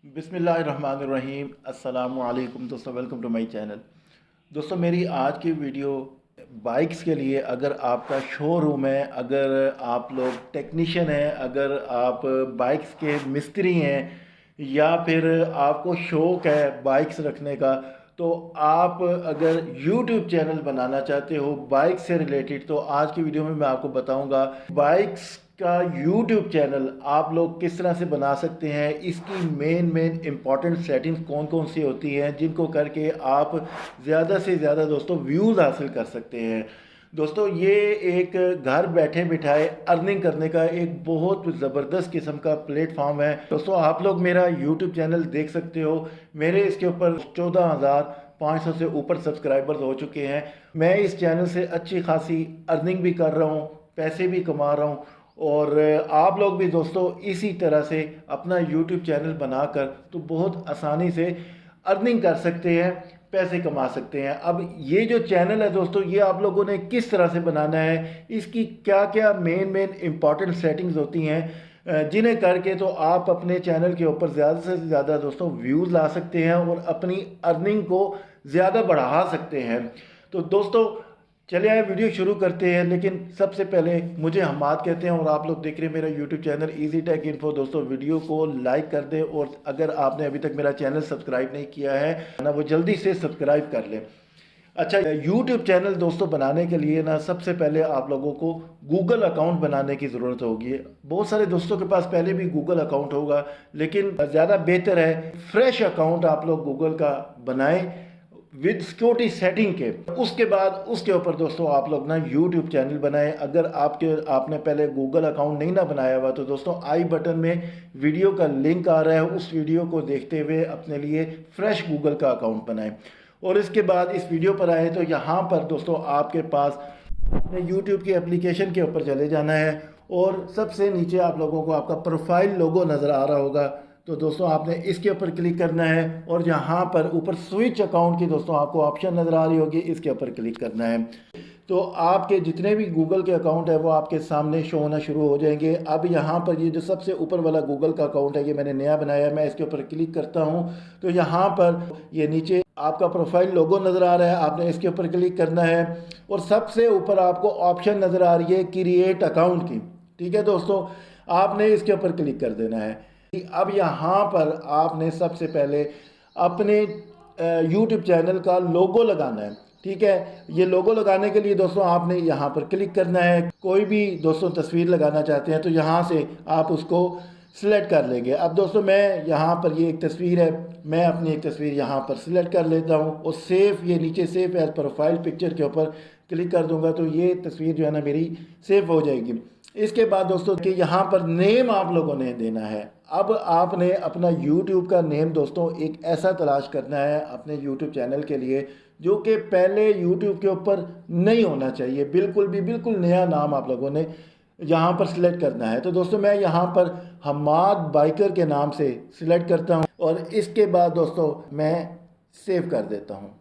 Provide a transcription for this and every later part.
बिस्मिल्लाहिर्रहमानिर्रहीम। अस्सलामु अलैकुम दोस्तों, वेलकम टू माय चैनल। दोस्तों मेरी आज की वीडियो बाइक्स के लिए, अगर आपका शोरूम है, अगर आप लोग टेक्नीशियन हैं, अगर आप बाइक्स के मिस्त्री हैं या फिर आपको शौक़ है बाइक्स रखने का, तो आप अगर YouTube चैनल बनाना चाहते हो बाइक से रिलेटेड, तो आज की वीडियो में मैं आपको बताऊंगा बाइक्स का YouTube चैनल आप लोग किस तरह से बना सकते हैं। इसकी मेन इंपॉर्टेंट सेटिंग्स कौन कौन सी होती हैं जिनको करके आप ज़्यादा से ज़्यादा दोस्तों व्यूज़ हासिल कर सकते हैं। दोस्तों ये एक घर बैठे बिठाए अर्निंग करने का एक बहुत ज़बरदस्त किस्म का प्लेटफॉर्म है। दोस्तों आप लोग मेरा YouTube चैनल देख सकते हो, मेरे इसके ऊपर 14,500 से ऊपर सब्सक्राइबर्स हो चुके हैं। मैं इस चैनल से अच्छी खासी अर्निंग भी कर रहा हूँ, पैसे भी कमा रहा हूँ, और आप लोग भी दोस्तों इसी तरह से अपना YouTube चैनल बनाकर तो बहुत आसानी से अर्निंग कर सकते हैं, पैसे कमा सकते हैं। अब ये जो चैनल है दोस्तों, ये आप लोगों ने किस तरह से बनाना है, इसकी क्या क्या मेन इंपॉर्टेंट सेटिंग्स होती हैं जिन्हें करके तो आप अपने चैनल के ऊपर ज़्यादा से ज़्यादा दोस्तों व्यूज़ ला सकते हैं और अपनी अर्निंग को ज़्यादा बढ़ा सकते हैं। तो दोस्तों चलिए आए वीडियो शुरू करते हैं, लेकिन सबसे पहले मुझे हम्माद कहते हैं और आप लोग देख रहे हैं मेरा YouTube channel easy take info. दोस्तों वीडियो को लाइक कर दें और अगर आपने अभी तक मेरा चैनल सब्सक्राइब नहीं किया है ना, वो जल्दी से सब्सक्राइब कर लें। अच्छा, यूट्यूब चैनल दोस्तों बनाने के लिए ना सबसे पहले आप लोगों को गूगल अकाउंट बनाने की ज़रूरत होगी। बहुत सारे दोस्तों के पास पहले भी गूगल अकाउंट होगा, लेकिन ज़्यादा बेहतर है फ्रेश अकाउंट आप लोग गूगल का बनाएं विद सिक्योरिटी सेटिंग के। उसके बाद उसके ऊपर दोस्तों आप लोग ना यूट्यूब चैनल बनाएं। अगर आपने पहले गूगल अकाउंट नहीं ना बनाया हुआ, तो दोस्तों आई बटन में वीडियो का लिंक आ रहा है, उस वीडियो को देखते हुए अपने लिए फ्रेश गूगल का अकाउंट बनाएं। और इसके बाद इस वीडियो पर आए तो यहाँ पर दोस्तों आपके पास अपने यूट्यूब की एप्लीकेशन के ऊपर चले जाना है और सबसे नीचे आप लोगों को आपका प्रोफाइल लोगो नज़र आ रहा होगा। तो दोस्तों आपने इसके ऊपर क्लिक करना है और यहाँ पर ऊपर स्विच अकाउंट की दोस्तों आपको ऑप्शन नज़र आ रही होगी, इसके ऊपर क्लिक करना है। तो आपके जितने भी गूगल के अकाउंट है वो आपके सामने शो होना शुरू हो जाएंगे। अब यहाँ पर ये जो सबसे ऊपर वाला गूगल का अकाउंट है, ये मैंने नया बनाया है, मैं इसके ऊपर क्लिक करता हूँ तो यहाँ पर ये नीचे आपका प्रोफाइल लोगो नज़र आ रहा है, आपने इसके ऊपर क्लिक करना है और सबसे ऊपर आपको ऑप्शन नज़र आ रही है क्रिएट अकाउंट की। ठीक है दोस्तों, आपने इसके ऊपर क्लिक कर देना है। अब यहाँ पर आपने सबसे पहले अपने YouTube चैनल का लोगो लगाना है। ठीक है, ये लोगो लगाने के लिए दोस्तों आपने यहाँ पर क्लिक करना है। कोई भी दोस्तों तस्वीर लगाना चाहते हैं तो यहाँ से आप उसको सिलेक्ट कर लेंगे। अब दोस्तों मैं यहाँ पर ये एक तस्वीर है, मैं अपनी एक तस्वीर यहाँ पर सिलेक्ट कर लेता हूँ और सेव, ये नीचे सेव एज प्रोफाइल पिक्चर के ऊपर क्लिक कर दूंगा तो ये तस्वीर जो है ना मेरी सेव हो जाएगी। इसके बाद दोस्तों कि यहाँ पर नेम आप लोगों ने देना है। अब आपने अपना YouTube का नेम दोस्तों एक ऐसा तलाश करना है अपने YouTube चैनल के लिए जो कि पहले YouTube के ऊपर नहीं होना चाहिए, बिल्कुल नया नाम आप लोगों ने यहाँ पर सिलेक्ट करना है। तो दोस्तों मैं यहाँ पर हम्माद बाइकर के नाम से सिलेक्ट करता हूँ और इसके बाद दोस्तों मैं सेव कर देता हूँ।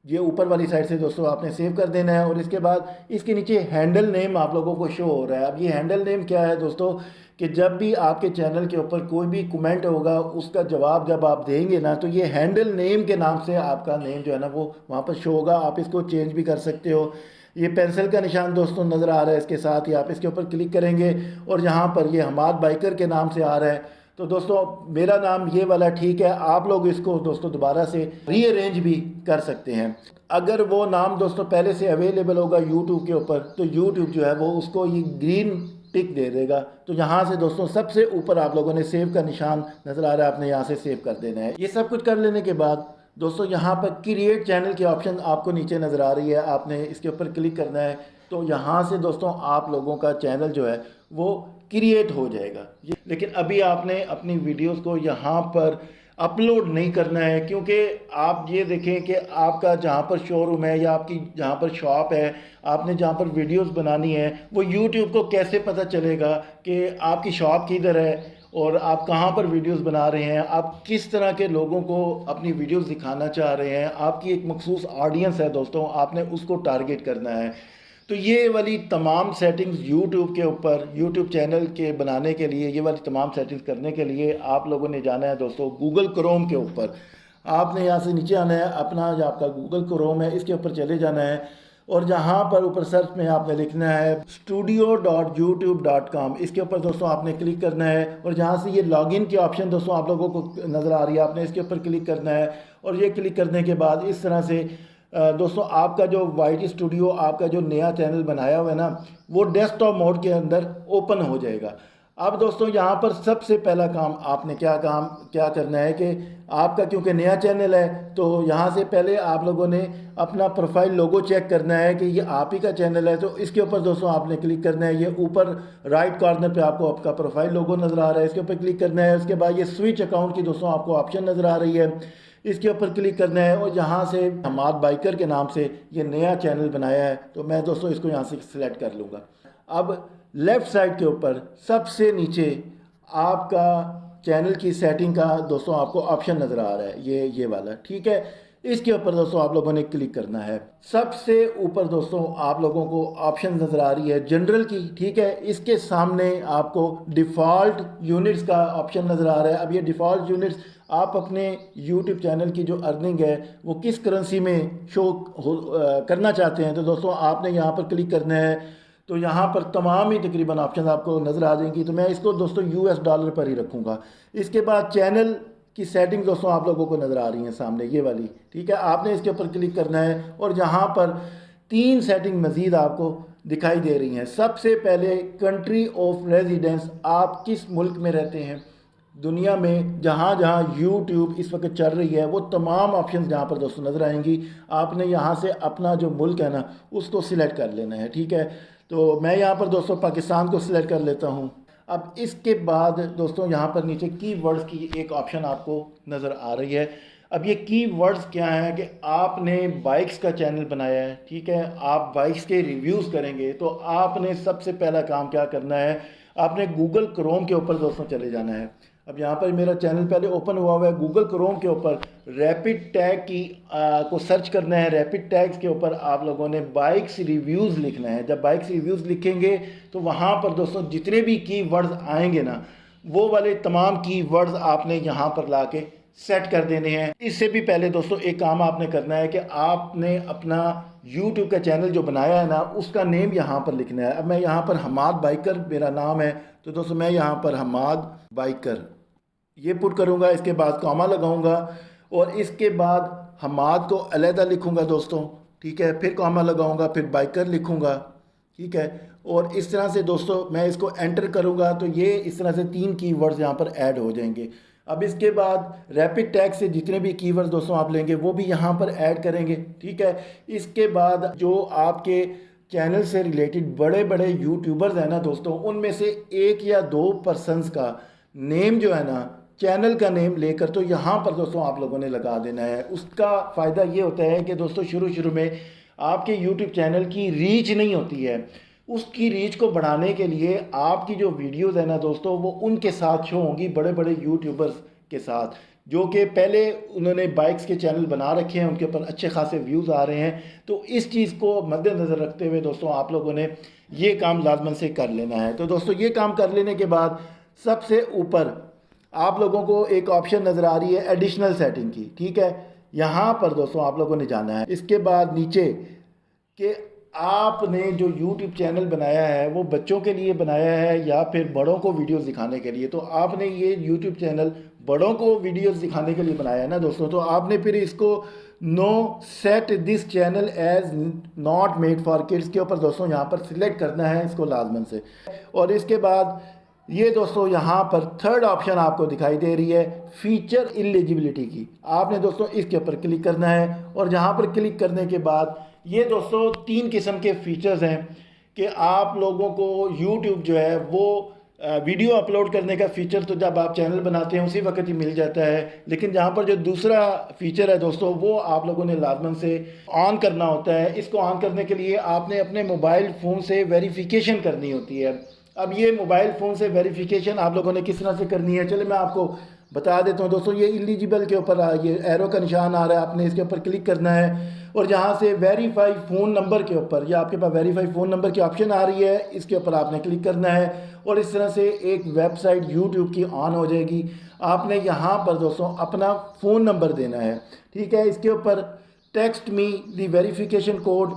ये ऊपर वाली साइड से दोस्तों आपने सेव कर देना है और इसके बाद इसके नीचे हैंडल नेम आप लोगों को शो हो रहा है। अब ये हैंडल नेम क्या है दोस्तों, कि जब भी आपके चैनल के ऊपर कोई भी कमेंट होगा उसका जवाब जब आप देंगे ना, तो ये हैंडल नेम के नाम से आपका नेम जो है ना वो वहाँ पर शो होगा। आप इसको चेंज भी कर सकते हो। ये पेंसिल का निशान दोस्तों नज़र आ रहा है, इसके साथ ही आप इसके ऊपर क्लिक करेंगे और यहाँ पर ये हम्माद बाइकर के नाम से आ रहा है। तो दोस्तों मेरा नाम ये वाला ठीक है, आप लोग इसको दोस्तों दोबारा से रीअरेंज भी कर सकते हैं। अगर वो नाम दोस्तों पहले से अवेलेबल होगा YouTube के ऊपर तो YouTube जो है वो उसको ये ग्रीन टिक दे देगा। तो यहाँ से दोस्तों सबसे ऊपर आप लोगों ने सेव का निशान नज़र आ रहा है, आपने यहाँ से सेव कर देना है। ये सब कुछ कर लेने के बाद दोस्तों यहाँ पर क्रिएट चैनल की ऑप्शन आपको नीचे नज़र आ रही है, आपने इसके ऊपर क्लिक करना है। तो यहाँ से दोस्तों आप लोगों का चैनल जो है वो क्रिएट हो जाएगा। लेकिन अभी आपने अपनी वीडियोस को यहाँ पर अपलोड नहीं करना है, क्योंकि आप ये देखें कि आपका जहाँ पर शोरूम है या आपकी जहाँ पर शॉप है, आपने जहाँ पर वीडियोस बनानी है, वो YouTube को कैसे पता चलेगा कि आपकी शॉप किधर है और आप कहाँ पर वीडियोस बना रहे हैं, आप किस तरह के लोगों को अपनी वीडियोस दिखाना चाह रहे हैं। आपकी एक मखसूस ऑडियंस है दोस्तों, आपने उसको टारगेट करना है। तो ये वाली तमाम सेटिंग्स यूट्यूब के ऊपर, यूट्यूब चैनल के बनाने के लिए, ये वाली तमाम सेटिंग्स करने के लिए आप लोगों ने जाना है दोस्तों गूगल क्रोम के ऊपर। आपने यहाँ से नीचे आना है, अपना जो आपका गूगल क्रोम है इसके ऊपर चले जाना है और जहाँ पर ऊपर सर्च में आपने लिखना है studio.youtube.com, इसके ऊपर दोस्तों आपने क्लिक करना है और जहाँ से ये लॉगिन की ऑप्शन दोस्तों आप लोगों को नज़र आ रही है, आपने इसके ऊपर क्लिक करना है और ये क्लिक करने के बाद इस तरह से दोस्तों आपका जो वाईटी स्टूडियो, आपका जो नया चैनल बनाया हुआ है ना, वो डेस्कटॉप मोड के अंदर ओपन हो जाएगा। अब दोस्तों यहाँ पर सबसे पहला काम आपने क्या करना है कि आपका क्योंकि नया चैनल है तो यहाँ से पहले आप लोगों ने अपना प्रोफाइल लोगो चेक करना है कि ये आप ही का चैनल है। तो इसके ऊपर दोस्तों आपने क्लिक करना है, ये ऊपर राइट कॉर्नर पे आपको आपका प्रोफाइल लोगो नज़र आ रहा है, इसके ऊपर क्लिक करना है। उसके बाद ये स्विच अकाउंट की दोस्तों आपको ऑप्शन नज़र आ रही है, इसके ऊपर क्लिक करना है और यहाँ से हमाद बाइकर के नाम से ये नया चैनल बनाया है तो मैं दोस्तों इसको यहाँ से सिलेक्ट कर लूँगा। अब लेफ़्ट साइड के ऊपर सबसे नीचे आपका चैनल की सेटिंग का दोस्तों आपको ऑप्शन नज़र आ रहा है, ये वाला, ठीक है। इसके ऊपर दोस्तों आप लोगों ने क्लिक करना है। सबसे ऊपर दोस्तों आप लोगों को ऑप्शन नज़र आ रही है जनरल की, ठीक है। इसके सामने आपको डिफ़ॉल्ट यूनिट्स का ऑप्शन नज़र आ रहा है। अब ये डिफ़ॉल्ट यूनिट्स आप अपने यूट्यूब चैनल की जो अर्निंग है वो किस करेंसी में शो करना चाहते हैं तो दोस्तों आपने यहाँ पर क्लिक करना है। तो यहाँ पर तमाम ही तकरीबन ऑप्शन आपको नज़र आ जाएंगी, तो मैं इसको दोस्तों US डॉलर पर ही रखूँगा। इसके बाद चैनल की सेटिंग दोस्तों आप लोगों को नज़र आ रही हैं सामने, ये वाली, ठीक है। आपने इसके ऊपर क्लिक करना है और यहाँ पर 3 सेटिंग मज़ीद आपको दिखाई दे रही हैं। सबसे पहले कंट्री ऑफ रेजिडेंस, आप किस मुल्क में रहते हैं दुनिया में, जहाँ जहाँ यूट्यूब इस वक्त चल रही है वो तमाम ऑप्शंस जहाँ पर दोस्तों नज़र आएंगी। आपने यहाँ से अपना जो मुल्क है ना उसको सिलेक्ट कर लेना है, ठीक है। तो मैं यहाँ पर दोस्तों पाकिस्तान को सिलेक्ट कर लेता हूँ। अब इसके बाद दोस्तों यहाँ पर नीचे कीवर्ड्स की एक ऑप्शन आपको नज़र आ रही है। अब ये कीवर्ड्स क्या हैं कि आपने बाइक्स का चैनल बनाया है, ठीक है, आप बाइक्स के रिव्यूज़ करेंगे तो आपने सबसे पहला काम क्या करना है, आपने गूगल क्रोम के ऊपर दोस्तों चले जाना है। अब यहाँ पर मेरा चैनल पहले ओपन हुआ हुआ है, गूगल क्रोम के ऊपर रैपिड टैग की को सर्च करना है। रैपिड टैग्स के ऊपर आप लोगों ने बाइक्स रिव्यूज़ लिखना है। जब बाइक्स रिव्यूज़ लिखेंगे तो वहाँ पर दोस्तों जितने भी कीवर्ड्स आएंगे ना वो वाले तमाम कीवर्ड्स आपने यहाँ पर ला के सेट कर देने हैं। इससे भी पहले दोस्तों एक काम आपने करना है कि आपने अपना YouTube का चैनल जो बनाया है ना उसका नेम यहाँ पर लिखना है। अब मैं यहाँ पर हमाद बाइकर मेरा नाम है तो दोस्तों मैं यहाँ पर हमाद बाइकर ये पुट करूँगा, इसके बाद कॉमा लगाऊंगा और इसके बाद हमाद को अलहदा लिखूँगा दोस्तों, ठीक है, फिर कॉमा लगाऊंगा, फिर बाइकर लिखूँगा, ठीक है। और इस तरह से दोस्तों मैं इसको एंटर करूँगा तो ये इस तरह से 3 कीवर्ड्स यहाँ पर ऐड हो जाएंगे। अब इसके बाद रैपिड टैग से जितने भी कीवर्ड्स दोस्तों आप लेंगे वो भी यहाँ पर ऐड करेंगे, ठीक है। इसके बाद जो आपके चैनल से रिलेटेड बड़े बड़े यूट्यूबर्स हैं ना दोस्तों, उनमें से 1 या 2 पर्सनस का नेम जो है ना, चैनल का नेम लेकर तो यहाँ पर दोस्तों आप लोगों ने लगा देना है। उसका फ़ायदा ये होता है कि दोस्तों शुरू में आपके यूट्यूब चैनल की रीच नहीं होती है, उसकी रीच को बढ़ाने के लिए आपकी जो वीडियोस है ना दोस्तों वो उनके साथ शो होंगी, बड़े बड़े यूट्यूबर्स के साथ, जो कि पहले उन्होंने बाइक्स के चैनल बना रखे हैं, उनके ऊपर अच्छे खासे व्यूज़ आ रहे हैं। तो इस चीज़ को मद्देनज़र रखते हुए दोस्तों आप लोगों ने ये काम लाजमन से कर लेना है। तो दोस्तों ये काम कर लेने के बाद सबसे ऊपर आप लोगों को एक ऑप्शन नज़र आ रही है एडिशनल सेटिंग की, ठीक है। यहाँ पर दोस्तों आप लोगों ने जाना है। इसके बाद नीचे कि आपने जो YouTube चैनल बनाया है वो बच्चों के लिए बनाया है या फिर बड़ों को वीडियोस दिखाने के लिए, तो आपने ये YouTube चैनल बड़ों को वीडियोस दिखाने के लिए बनाया है ना दोस्तों, तो आपने फिर इसको no set this channel as not made for kids के ऊपर दोस्तों यहाँ पर सिलेक्ट करना है इसको लाजमन से। और इसके बाद ये दोस्तों यहाँ पर थर्ड ऑप्शन आपको दिखाई दे रही है फीचर एलिजिबिलिटी की, आपने दोस्तों इसके ऊपर क्लिक करना है। और जहाँ पर क्लिक करने के बाद ये दोस्तों 3 किस्म के फीचर्स हैं कि आप लोगों को YouTube जो है वो वीडियो अपलोड करने का फ़ीचर तो जब आप चैनल बनाते हैं उसी वक्त ही मिल जाता है, लेकिन जहाँ पर जो दूसरा फ़ीचर है दोस्तों वो आप लोगों ने लाजमन से ऑन करना होता है। इसको ऑन करने के लिए आपने अपने मोबाइल फ़ोन से वेरिफिकेशन करनी होती है। अब ये मोबाइल फ़ोन से वेरिफिकेशन आप लोगों ने किस तरह से करनी है, चले मैं आपको बता देता हूँ दोस्तों। ये एलिजिबल के ऊपर ये एरो का निशान आ रहा है, आपने इसके ऊपर क्लिक करना है और यहाँ से वेरीफाई फ़ोन नंबर के ऊपर, ये आपके पास वेरीफाई फ़ोन नंबर की ऑप्शन आ रही है, इसके ऊपर आपने क्लिक करना है और इस तरह से एक वेबसाइट यूट्यूब की ऑन हो जाएगी। आपने यहाँ पर दोस्तों अपना फ़ोन नंबर देना है, ठीक है। इसके ऊपर टेक्स्ट मी दी वेरिफिकेशन कोड,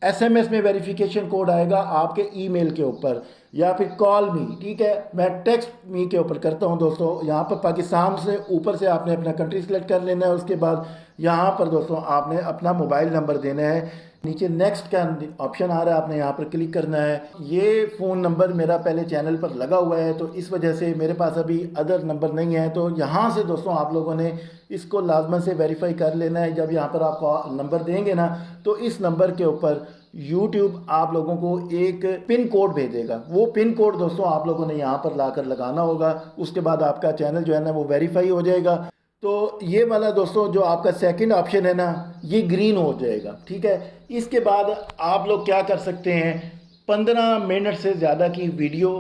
एसएमएस में वेरिफिकेशन कोड आएगा आपके ईमेल के ऊपर, या फिर कॉल मी, ठीक है। मैं टेक्स्ट मी के ऊपर करता हूं दोस्तों। यहाँ पर पाकिस्तान से ऊपर से आपने अपना कंट्री सेलेक्ट कर लेना है। उसके बाद यहाँ पर दोस्तों आपने अपना मोबाइल नंबर देना है। नीचे नेक्स्ट का ऑप्शन आ रहा है, आपने यहाँ पर क्लिक करना है। ये फ़ोन नंबर मेरा पहले चैनल पर लगा हुआ है तो इस वजह से मेरे पास अभी अदर नंबर नहीं है, तो यहाँ से दोस्तों आप लोगों ने इसको लाजमन से वेरीफाई कर लेना है। जब यहाँ पर आप नंबर देंगे ना तो इस नंबर के ऊपर YouTube आप लोगों को एक पिन कोड भेजेगा। वो पिन कोड दोस्तों आप लोगों ने यहाँ पर लाकर लगाना होगा। उसके बाद आपका चैनल जो है ना वो वेरीफाई हो जाएगा। तो ये वाला दोस्तों जो आपका सेकंड ऑप्शन है ना ये ग्रीन हो जाएगा, ठीक है। इसके बाद आप लोग क्या कर सकते हैं, 15 मिनट से ज़्यादा की वीडियो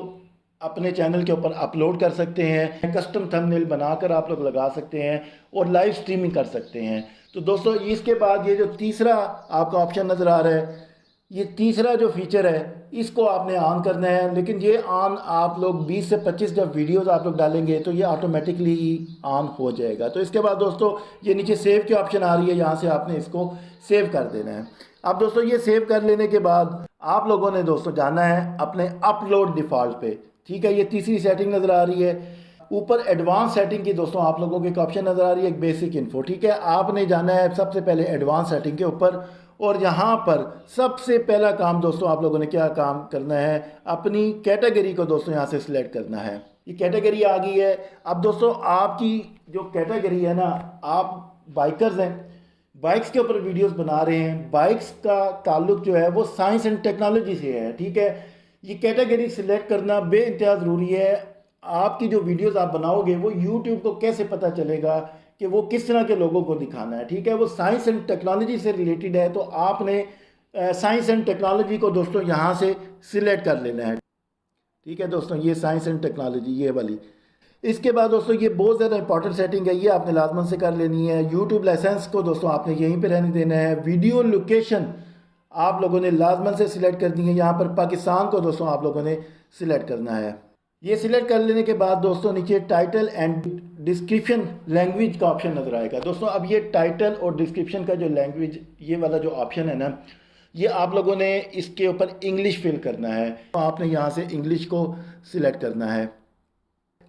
अपने चैनल के ऊपर अपलोड कर सकते हैं। कस्टम थंबनेल बनाकर आप लोग लगा सकते हैं और लाइव स्ट्रीमिंग कर सकते हैं। तो दोस्तों इसके बाद ये जो तीसरा आपका ऑप्शन नज़र आ रहा है, ये तीसरा जो फीचर है इसको आपने ऑन करना है। लेकिन ये ऑन आप लोग 20 से 25 जब वीडियोस आप लोग डालेंगे तो ये ऑटोमेटिकली ऑन हो जाएगा। तो इसके बाद दोस्तों ये नीचे सेव की ऑप्शन आ रही है, यहाँ से आपने इसको सेव कर देना है। अब दोस्तों ये सेव कर लेने के बाद आप लोगों ने दोस्तों जाना है अपने अपलोड डिफ़ॉल्ट पे, ठीक है। ये तीसरी सेटिंग नज़र आ रही है। ऊपर एडवांस सेटिंग की दोस्तों आप लोगों को एक ऑप्शन नज़र आ रही है, एक बेसिक इन्फो, ठीक है। आपने जाना है सबसे पहले एडवांस सेटिंग के ऊपर और यहाँ पर सबसे पहला काम दोस्तों आप लोगों ने क्या काम करना है, अपनी कैटेगरी को दोस्तों यहाँ से सिलेक्ट करना है। ये कैटेगरी आ गई है। अब दोस्तों आपकी जो कैटेगरी है ना, आप बाइकर्स हैं, बाइक्स के ऊपर वीडियोस बना रहे हैं, बाइक्स का ताल्लुक जो है वो साइंस एंड टेक्नोलॉजी से है, ठीक है। ये कैटेगरी सिलेक्ट करना बेइंतहा ज़रूरी है। आपकी जो वीडियोस आप बनाओगे वो यूट्यूब को कैसे पता चलेगा कि वो किस तरह के लोगों को दिखाना है, ठीक है। वो साइंस एंड टेक्नोलॉजी से रिलेटेड है तो आपने साइंस एंड टेक्नोलॉजी को दोस्तों यहाँ से सिलेक्ट कर लेना है, ठीक है दोस्तों। ये साइंस एंड टेक्नोलॉजी ये वाली। इसके बाद दोस्तों ये बहुत ज़्यादा इंपॉर्टेंट सेटिंग है, ये आपने लाजमन से कर लेनी है। यूट्यूब लाइसेंस को दोस्तों आपने यहीं पे रहने देना है। वीडियो लोकेशन आप लोगों ने लाजमन से सिलेक्ट करनी है। यहाँ पर पाकिस्तान को दोस्तों आप लोगों ने सिलेक्ट करना है। ये सिलेक्ट कर लेने के बाद दोस्तों नीचे टाइटल एंड डिस्क्रिप्शन लैंग्वेज का ऑप्शन नज़र आएगा। दोस्तों अब ये टाइटल और डिस्क्रिप्शन का जो लैंग्वेज ये वाला जो ऑप्शन है ना, ये आप लोगों ने इसके ऊपर इंग्लिश फिल करना है। तो आपने यहाँ से इंग्लिश को सिलेक्ट करना है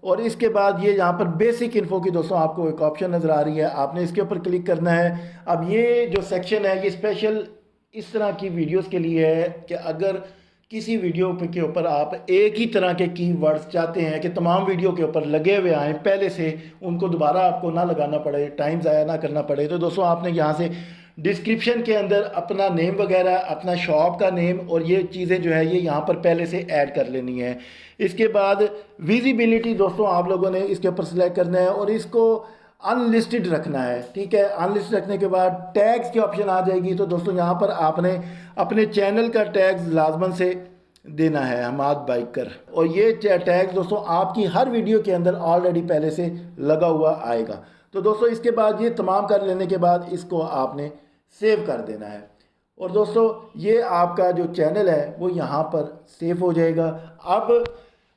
और इसके बाद ये यहाँ पर बेसिक इन्फो की दोस्तों आपको एक ऑप्शन नज़र आ रही है, आपने इसके ऊपर क्लिक करना है। अब ये जो सेक्शन है ये स्पेशल इस तरह की वीडियोस के लिए है कि अगर किसी वीडियो के ऊपर आप एक ही तरह के कीवर्ड्स चाहते हैं कि तमाम वीडियो के ऊपर लगे हुए आएँ पहले से, उनको दोबारा आपको ना लगाना पड़े, टाइम ज़ाया ना करना पड़े, तो दोस्तों आपने यहाँ से डिस्क्रिप्शन के अंदर अपना नेम वगैरह, अपना शॉप का नेम और ये चीज़ें जो है ये यहाँ पर पहले से ऐड कर लेनी है। इसके बाद विजिबिलिटी दोस्तों आप लोगों ने इसके ऊपर सेलेक्ट करना है और इसको अनलिस्टेड रखना है, ठीक है। अनलिस्टेड रखने के बाद टैग्स की ऑप्शन आ जाएगी। तो दोस्तों यहाँ पर आपने अपने चैनल का टैग्स लाजमन से देना है, हमाद बाइकर, और ये टैग्स दोस्तों आपकी हर वीडियो के अंदर ऑलरेडी पहले से लगा हुआ आएगा। तो दोस्तों इसके बाद ये तमाम कर लेने के बाद इसको आपने सेव कर देना है और दोस्तों ये आपका जो चैनल है वो यहाँ पर सेव हो जाएगा। अब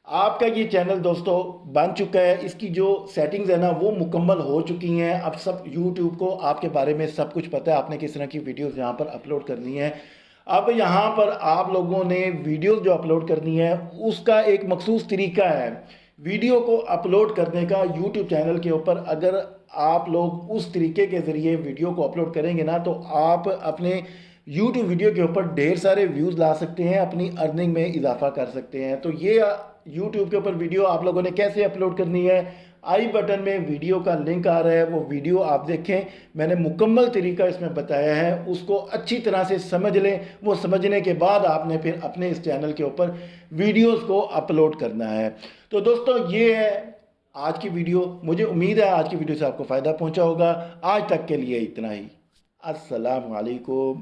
आपका ये चैनल दोस्तों बन चुका है, इसकी जो सेटिंग्स है ना वो मुकम्मल हो चुकी हैं। अब सब यूट्यूब को आपके बारे में सब कुछ पता है, आपने किस तरह की वीडियोस यहाँ पर अपलोड करनी है। अब यहाँ पर आप लोगों ने वीडियोस जो अपलोड करनी है उसका एक मखसूस तरीका है वीडियो को अपलोड करने का यूट्यूब चैनल के ऊपर। अगर आप लोग उस तरीके के ज़रिए वीडियो को अपलोड करेंगे ना तो आप अपने यूट्यूब वीडियो के ऊपर ढेर सारे व्यूज़ ला सकते हैं, अपनी अर्निंग में इजाफा कर सकते हैं। तो ये यूट्यूब के ऊपर वीडियो आप लोगों ने कैसे अपलोड करनी है, आई बटन में वीडियो का लिंक आ रहा है, वो वीडियो आप देखें। मैंने मुकम्मल तरीका इसमें बताया है, उसको अच्छी तरह से समझ लें। वो समझने के बाद आपने फिर अपने इस चैनल के ऊपर वीडियोस को अपलोड करना है। तो दोस्तों ये है आज की वीडियो। मुझे उम्मीद है आज की वीडियो से आपको फ़ायदा पहुंचा होगा। आज तक के लिए इतना ही। अस्सलाम वालेकुम।